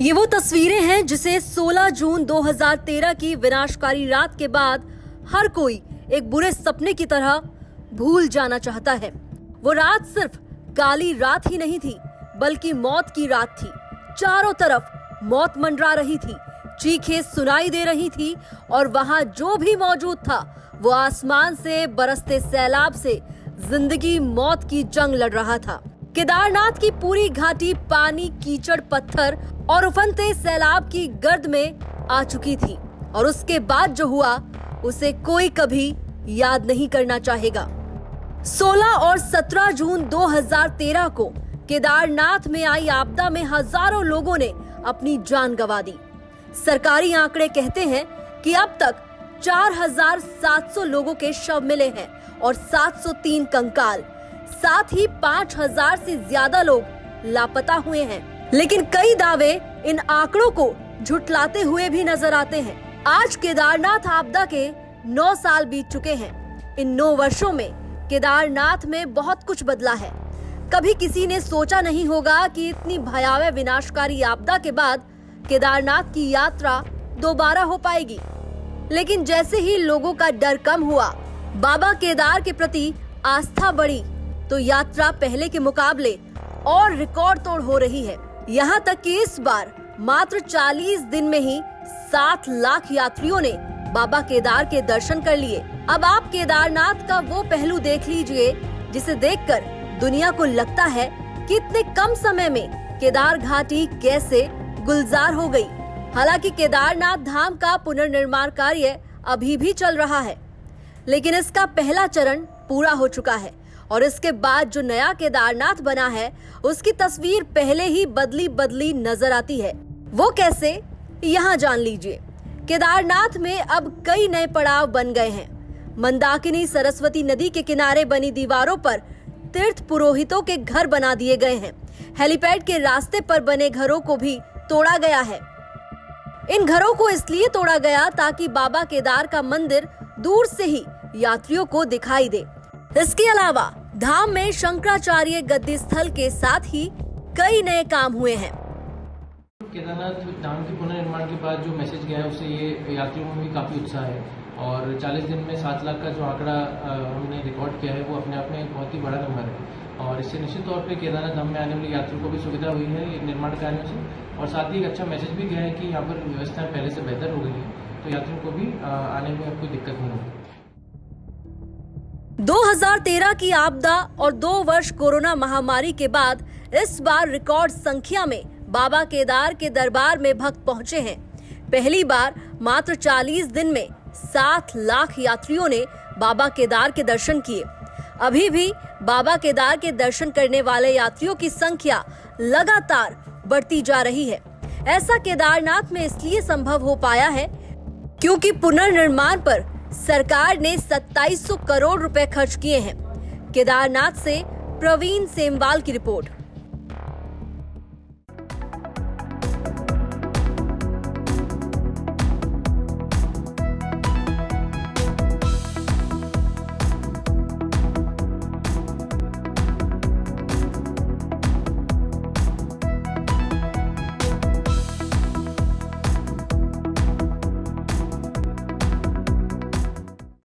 ये वो तस्वीरें हैं जिसे 16 जून 2013 की विनाशकारी रात के बाद हर कोई एक बुरे सपने की तरह भूल जाना चाहता है। वो रात सिर्फ काली रात ही नहीं थी, बल्कि मौत की रात थी। चारों तरफ मौत मंडरा रही थी, चीखें सुनाई दे रही थी और वहां जो भी मौजूद था वो आसमान से बरसते सैलाब से जिंदगी मौत की जंग लड़ रहा था। केदारनाथ की पूरी घाटी पानी, कीचड़, पत्थर और उफनते सैलाब की गर्द में आ चुकी थी और उसके बाद जो हुआ उसे कोई कभी याद नहीं करना चाहेगा। 16 और 17 जून 2013 को केदारनाथ में आई आपदा में हजारों लोगों ने अपनी जान गंवा दी। सरकारी आंकड़े कहते हैं कि अब तक 4,700 लोगों के शव मिले हैं और 703 कंकाल, साथ ही 5,000 से ज्यादा लोग लापता हुए हैं। लेकिन कई दावे इन आंकड़ों को झुटलाते हुए भी नजर आते हैं। आज केदारनाथ आपदा के 9 साल बीत चुके हैं। इन 9 वर्षों में केदारनाथ में बहुत कुछ बदला है। कभी किसी ने सोचा नहीं होगा कि इतनी भयावह विनाशकारी आपदा के बाद केदारनाथ की यात्रा दोबारा हो पाएगी। लेकिन जैसे ही लोगों का डर कम हुआ, बाबा केदार के प्रति आस्था बढ़ी, तो यात्रा पहले के मुकाबले और रिकॉर्ड तोड़ हो रही है। यहाँ तक कि इस बार मात्र 40 दिन में ही 7 लाख यात्रियों ने बाबा केदार के दर्शन कर लिए। अब आप केदारनाथ का वो पहलू देख लीजिए जिसे देखकर दुनिया को लगता है कि इतने कम समय में केदार घाटी कैसे गुलजार हो गई। हालांकि केदारनाथ धाम का पुनर्निर्माण कार्य अभी भी चल रहा है, लेकिन इसका पहला चरण पूरा हो चुका है और इसके बाद जो नया केदारनाथ बना है उसकी तस्वीर पहले ही बदली नजर आती है। वो कैसे, यहाँ जान लीजिए। केदारनाथ में अब कई नए पड़ाव बन गए हैं। मंदाकिनी सरस्वती नदी के किनारे बनी दीवारों पर तीर्थ पुरोहितों के घर बना दिए गए हैं। हेलीपैड के रास्ते पर बने घरों को भी तोड़ा गया है। इन घरों को इसलिए तोड़ा गया ताकि बाबा केदार का मंदिर दूर से ही यात्रियों को दिखाई दे। इसके अलावा धाम में शंकराचार्य गद्दी स्थल के साथ ही कई नए काम हुए हैं। केदारनाथ धाम के पुनर्निर्माण के बाद जो मैसेज गया है उससे ये यात्रियों में भी काफ़ी उत्साह है और 40 दिन में 7 लाख का जो आंकड़ा हमने रिकॉर्ड किया है वो अपने आप में एक बहुत ही बड़ा नंबर है और इससे निश्चित तौर पे केदारनाथ धाम में आने वाले यात्रियों को भी सुविधा हुई है ये निर्माण कार्यों से और साथ ही एक अच्छा मैसेज भी गया है कि यहाँ पर व्यवस्थाएं पहले से बेहतर हो गई है, तो यात्रियों को भी आने में अब कोई दिक्कत नहीं होगी। 2013 की आपदा और 2 वर्ष कोरोना महामारी के बाद इस बार रिकॉर्ड संख्या में बाबा केदार के दरबार में भक्त पहुंचे हैं। पहली बार मात्र 40 दिन में 7 लाख यात्रियों ने बाबा केदार के दर्शन किए। अभी भी बाबा केदार के दर्शन करने वाले यात्रियों की संख्या लगातार बढ़ती जा रही है। ऐसा केदारनाथ में इसलिए संभव हो पाया है क्योंकि पुनर्निर्माण पर सरकार ने 2700 करोड़ रुपए खर्च किए हैं। केदारनाथ से प्रवीण सेमवाल की रिपोर्ट।